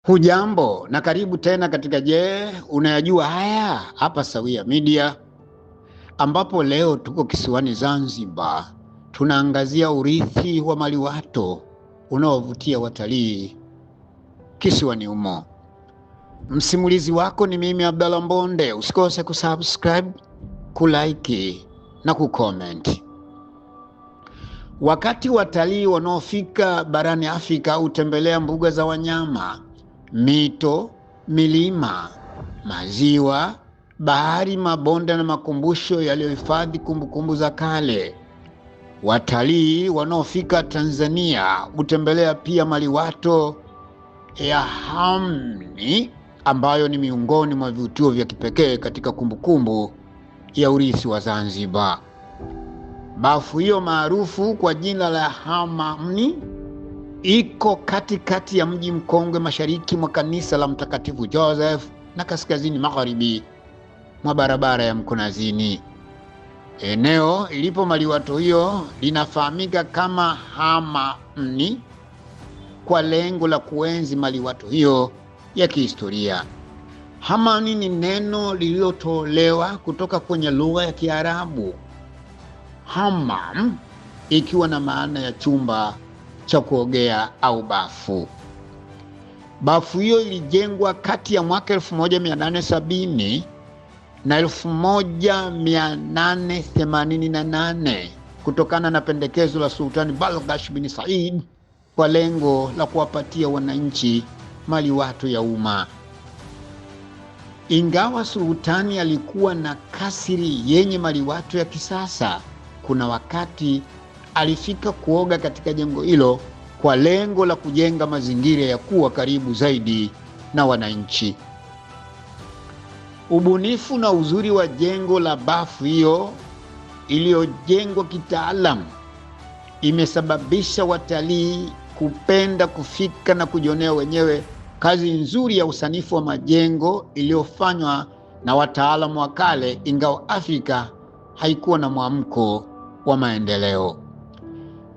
Hujambo na karibu tena katika unayajua haya hapa Sawia Media, ambapo leo tuko kisiwani Zanzibar. Tunaangazia urithi wa maliwato unaovutia watalii kisiwani humo. Msimulizi wako ni mimi Abdalla Mbonde. Usikose kusubscribe, kulike na kucomment. Wakati watalii wanaofika barani Afrika hutembelea mbuga za wanyama, mito, milima, maziwa, bahari, mabonde na makumbusho yaliyohifadhi kumbukumbu za kale. Watalii wanaofika Tanzania hutembelea pia maliwato ya Hamni, ambayo ni miongoni mwa vivutio vya kipekee katika kumbukumbu ya urithi wa Zanzibar. Bafu hiyo maarufu kwa jina la Hamni iko katikati ya mji mkongwe, mashariki mwa kanisa la Mtakatifu Joseph na kaskazini magharibi mwa barabara ya Mkunazini. Eneo ilipo maliwato hiyo linafahamika kama Hamni kwa lengo la kuenzi maliwato hiyo ya kihistoria. Hamni ni neno lililotolewa kutoka kwenye lugha ya Kiarabu, hammam, ikiwa na maana ya chumba cha kuogea au bafu. Bafu hiyo ilijengwa kati ya mwaka 1870 na 1888 kutokana na pendekezo la Sultani Balghash bin Said kwa lengo la kuwapatia wananchi maliwato ya umma. Ingawa sultani alikuwa na kasri yenye maliwato ya kisasa, kuna wakati alifika kuoga katika jengo hilo kwa lengo la kujenga mazingira ya kuwa karibu zaidi na wananchi. Ubunifu na uzuri wa jengo la bafu hiyo iliyojengwa kitaalamu imesababisha watalii kupenda kufika na kujionea wenyewe kazi nzuri ya usanifu wa majengo iliyofanywa na wataalamu wa kale, ingawa Afrika haikuwa na mwamko wa maendeleo.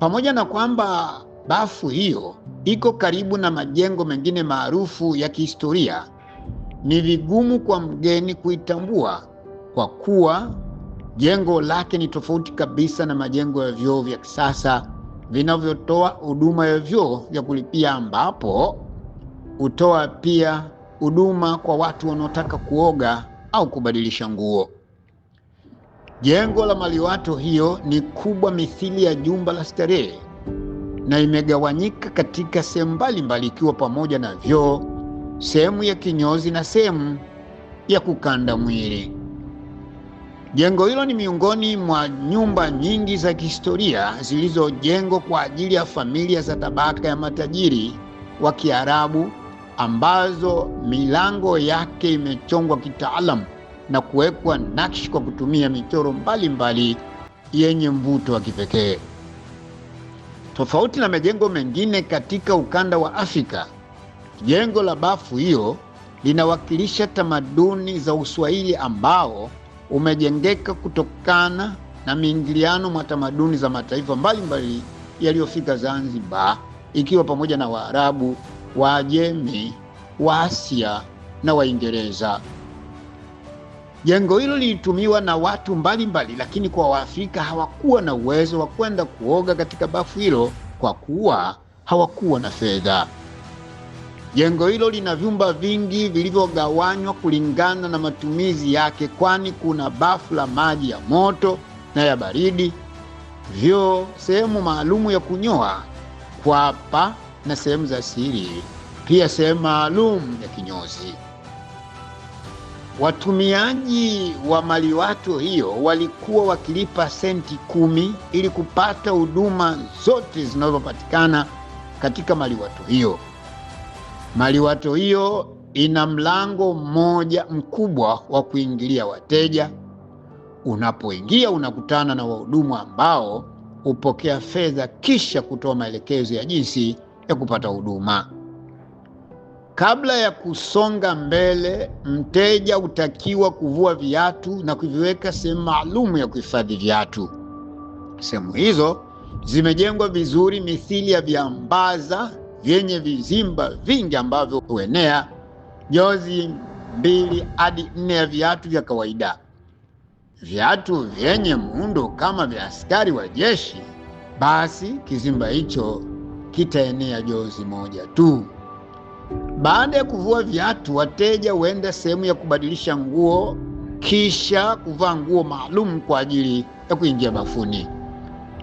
Pamoja na kwamba bafu hiyo iko karibu na majengo mengine maarufu ya kihistoria, ni vigumu kwa mgeni kuitambua kwa kuwa jengo lake ni tofauti kabisa na majengo ya vyoo vya kisasa vinavyotoa huduma ya vyoo vya kulipia, ambapo hutoa pia huduma kwa watu wanaotaka kuoga au kubadilisha nguo. Jengo la maliwato hiyo ni kubwa mithili ya jumba la starehe na imegawanyika katika sehemu mbalimbali, ikiwa pamoja na vyoo, sehemu ya kinyozi na sehemu ya kukanda mwili. Jengo hilo ni miongoni mwa nyumba nyingi za kihistoria zilizojengwa kwa ajili ya familia za tabaka ya matajiri wa Kiarabu, ambazo milango yake imechongwa kitaalamu na kuwekwa nakshi kwa kutumia michoro mbalimbali yenye mvuto wa kipekee. Tofauti na majengo mengine katika ukanda wa Afrika, jengo la bafu hiyo linawakilisha tamaduni za Uswahili ambao umejengeka kutokana na miingiliano mwa tamaduni za mataifa mbalimbali yaliyofika Zanzibar, ikiwa pamoja na Waarabu, Waajemi, Waasia na Waingereza. Jengo hilo lilitumiwa na watu mbalimbali, lakini kwa Waafrika hawakuwa na uwezo wa kwenda kuoga katika bafu hilo kwa kuwa hawakuwa na fedha. Jengo hilo lina vyumba vingi vilivyogawanywa kulingana na matumizi yake, kwani kuna bafu la maji ya moto na ya baridi, vyoo, sehemu maalumu ya kunyoa, kwapa na sehemu za siri, pia sehemu maalum ya kinyozi. Watumiaji wa maliwato hiyo walikuwa wakilipa senti 10 ili kupata huduma zote zinazopatikana katika maliwato hiyo. Maliwato hiyo ina mlango mmoja mkubwa wa kuingilia wateja. Unapoingia unakutana na wahudumu ambao hupokea fedha kisha kutoa maelekezo ya jinsi ya kupata huduma. Kabla ya kusonga mbele, mteja hutakiwa kuvua viatu na kuviweka sehemu maalum ya kuhifadhi viatu. Sehemu hizo zimejengwa vizuri mithili ya viambaza vyenye vizimba vingi ambavyo huenea jozi 2 hadi 4 ya viatu vya kawaida. Viatu vyenye muundo kama vya askari wa jeshi, basi kizimba hicho kitaenea jozi 1 tu. Baada ya kuvua viatu, wateja huenda sehemu ya kubadilisha nguo kisha kuvaa nguo maalum kwa ajili ya kuingia bafuni.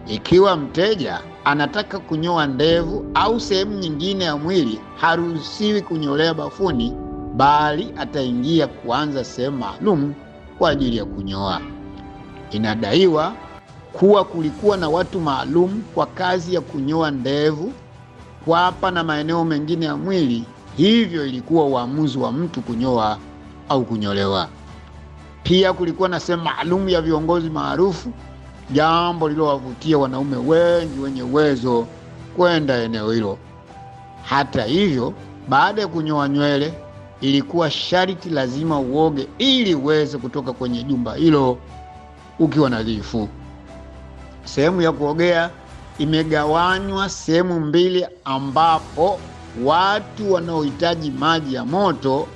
Ikiwa mteja anataka kunyoa ndevu au sehemu nyingine ya mwili, haruhusiwi kunyolea bafuni, bali ataingia kuanza sehemu maalum kwa ajili ya kunyoa. Inadaiwa kuwa kulikuwa na watu maalum kwa kazi ya kunyoa ndevu, kwapa na maeneo mengine ya mwili, hivyo ilikuwa uamuzi wa mtu kunyoa au kunyolewa. Pia kulikuwa na sehemu maalum ya viongozi maarufu, jambo lililowavutia wanaume wengi wenye uwezo kwenda eneo hilo. Hata hivyo, baada ya kunyoa nywele, ilikuwa sharti lazima uoge ili uweze kutoka kwenye jumba hilo ukiwa nadhifu. Sehemu ya kuogea imegawanywa sehemu 2, ambapo watu wanaohitaji maji ya moto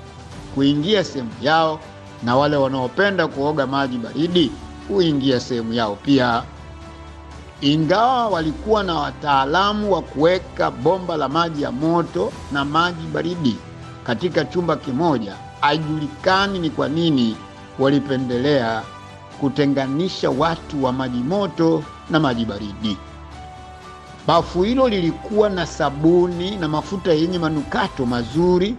kuingia sehemu yao na wale wanaopenda kuoga maji baridi kuingia sehemu yao pia. Ingawa walikuwa na wataalamu wa kuweka bomba la maji ya moto na maji baridi katika chumba kimoja, haijulikani ni kwa nini walipendelea kutenganisha watu wa maji moto na maji baridi. Bafu hilo lilikuwa na sabuni na mafuta yenye manukato mazuri,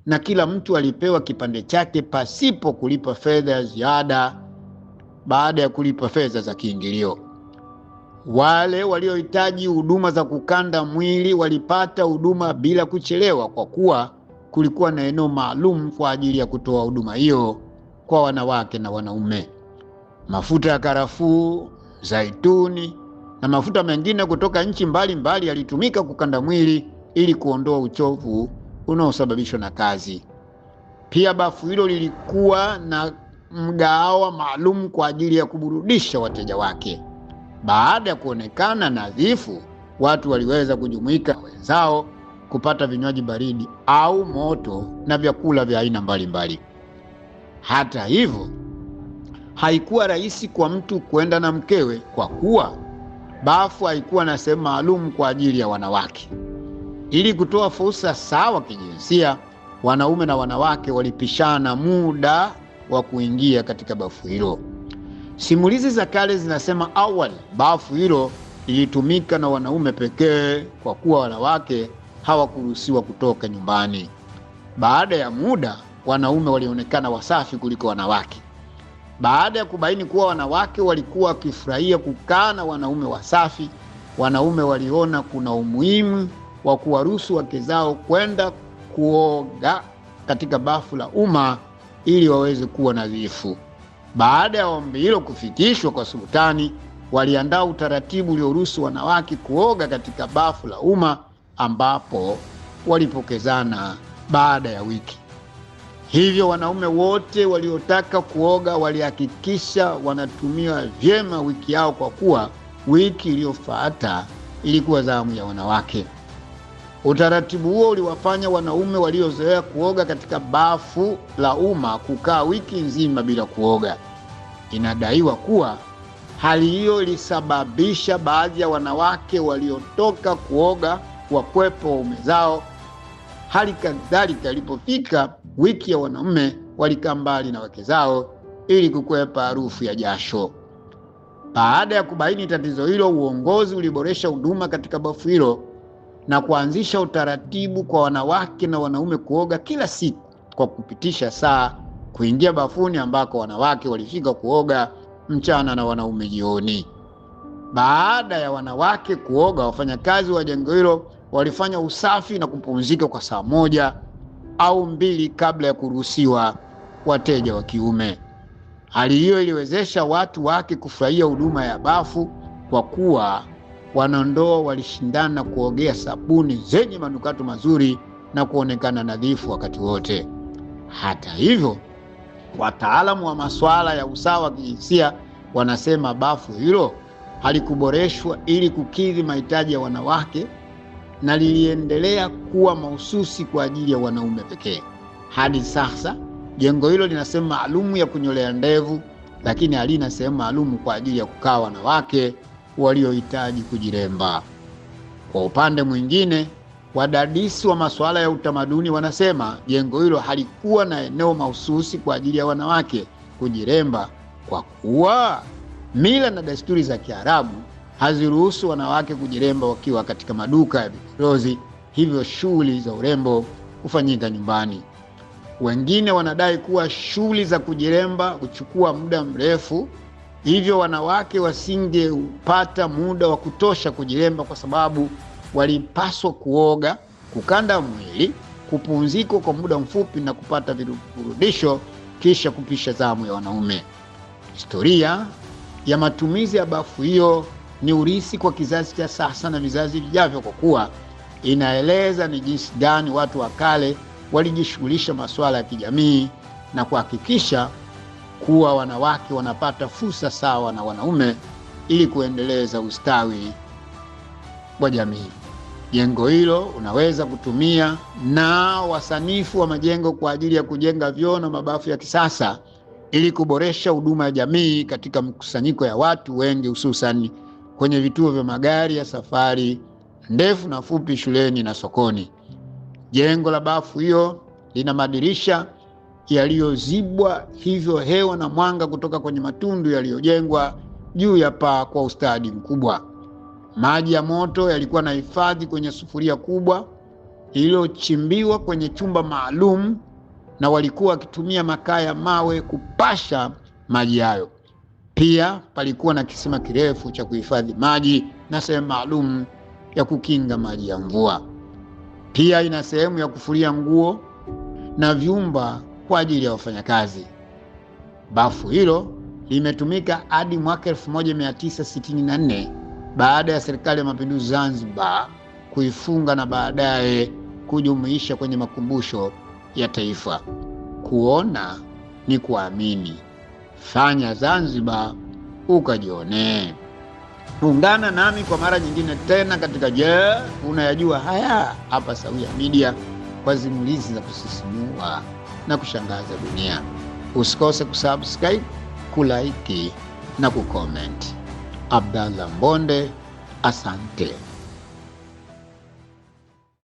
na kila mtu alipewa kipande chake pasipo kulipa fedha ya ziada baada ya kulipa fedha za kiingilio. Wale waliohitaji huduma za kukanda mwili walipata huduma bila kuchelewa, kwa kuwa kulikuwa na eneo maalum kwa ajili ya kutoa huduma hiyo kwa wanawake na wanaume. Mafuta ya karafuu, zaituni na mafuta mengine kutoka nchi mbalimbali yalitumika kukanda mwili ili kuondoa uchovu unaosababishwa na kazi. Pia bafu hilo lilikuwa na mgahawa maalum kwa ajili ya kuburudisha wateja wake. Baada ya kuonekana nadhifu, watu waliweza kujumuika na wenzao kupata vinywaji baridi au moto na vyakula vya aina mbalimbali. Hata hivyo, haikuwa rahisi kwa mtu kwenda na mkewe, kwa kuwa bafu haikuwa na sehemu maalum kwa ajili ya wanawake. Ili kutoa fursa sawa kijinsia, wanaume na wanawake walipishana muda wa kuingia katika bafu hilo. Simulizi za kale zinasema awali bafu hilo lilitumika na wanaume pekee, kwa kuwa wanawake hawakuruhusiwa kutoka nyumbani. Baada ya muda, wanaume walionekana wasafi kuliko wanawake. Baada ya kubaini kuwa wanawake walikuwa wakifurahia kukaa na wanaume wasafi, wanaume waliona kuna umuhimu wa kuwaruhusu wake zao kwenda kuoga katika bafu la umma ili waweze kuwa nadhifu. Baada ya ombi hilo kufikishwa kwa sultani, waliandaa utaratibu ulioruhusu wanawake kuoga katika bafu la umma, ambapo walipokezana baada ya wiki. Hivyo wanaume wote waliotaka kuoga walihakikisha wanatumia vyema wiki yao, kwa kuwa wiki iliyofuata ilikuwa zamu ya wanawake. Utaratibu huo uliwafanya wanaume waliozoea kuoga katika bafu la umma kukaa wiki nzima bila kuoga. Inadaiwa kuwa hali hiyo ilisababisha baadhi ya wanawake waliotoka kuoga wakwepa waume zao. Hali kadhalika, ilipofika wiki ya wanaume walikaa mbali na wake zao ili kukwepa harufu ya jasho. Baada ya kubaini tatizo hilo, uongozi uliboresha huduma katika bafu hilo na kuanzisha utaratibu kwa wanawake na wanaume kuoga kila siku kwa kupitisha saa kuingia bafuni, ambako wanawake walifika kuoga mchana na wanaume jioni. Baada ya wanawake kuoga, wafanyakazi wa jengo hilo walifanya usafi na kupumzika kwa saa 1 au 2 kabla ya kuruhusiwa wateja wa kiume. Hali hiyo iliwezesha watu wake kufurahia huduma ya bafu, kwa kuwa wanandoa walishindana kuogea sabuni zenye manukato mazuri na kuonekana nadhifu wakati wote. Hata hivyo, wataalamu wa masuala ya usawa wa kijinsia wanasema bafu hilo halikuboreshwa ili kukidhi mahitaji ya wanawake, na liliendelea kuwa mahususi kwa ajili ya wanaume pekee. Hadi sasa jengo hilo lina sehemu maalum ya kunyolea ndevu, lakini halina sehemu maalum kwa ajili ya kukaa wanawake waliohitaji kujiremba. Kwa upande mwingine, wadadisi wa masuala ya utamaduni wanasema jengo hilo halikuwa na eneo mahususi kwa ajili ya wanawake kujiremba, kwa kuwa mila na desturi za Kiarabu haziruhusu wanawake kujiremba wakiwa katika maduka ya vipodozi, hivyo shughuli za urembo hufanyika nyumbani. Wengine wanadai kuwa shughuli za kujiremba huchukua muda mrefu, hivyo wanawake wasingepata muda wa kutosha kujiremba kwa sababu walipaswa kuoga, kukanda mwili, kupumzika kwa muda mfupi na kupata virutubisho kisha kupisha zamu ya wanaume. Historia ya matumizi ya bafu hiyo ni urithi kwa kizazi cha sasa na vizazi vijavyo, kwa kuwa inaeleza ni jinsi gani watu wa kale walijishughulisha masuala ya kijamii na kuhakikisha kuwa wanawake wanapata fursa sawa na wanaume ili kuendeleza ustawi wa jamii. Jengo hilo unaweza kutumia na wasanifu wa majengo kwa ajili ya kujenga vyoo na mabafu ya kisasa ili kuboresha huduma ya jamii katika mkusanyiko ya watu wengi, hususan kwenye vituo vya magari ya safari ndefu na fupi, shuleni na sokoni. Jengo la bafu hiyo lina madirisha yaliyozibwa, hivyo hewa na mwanga kutoka kwenye matundu yaliyojengwa juu ya paa kwa ustadi mkubwa. Maji ya moto yalikuwa na hifadhi kwenye sufuria kubwa iliyochimbiwa kwenye chumba maalum, na walikuwa wakitumia makaa ya mawe kupasha maji hayo. Pia palikuwa na kisima kirefu cha kuhifadhi maji na sehemu maalum ya kukinga maji ya mvua. Pia ina sehemu ya kufulia nguo na vyumba kwa ajili ya wafanyakazi. Bafu hilo limetumika hadi mwaka 1964 baada ya Serikali ya Mapinduzi Zanzibar kuifunga na baadaye kujumuisha kwenye makumbusho ya taifa. Kuona ni kuamini. Fanya Zanzibar ukajionee. Ungana nami kwa mara nyingine tena katika Je, Unayajua Haya hapa Sawia Media kwa simulizi za kusisimua na kushangaza dunia. Usikose kusubscribe, kulike na kucomment. Abdallah Mbonde, asante.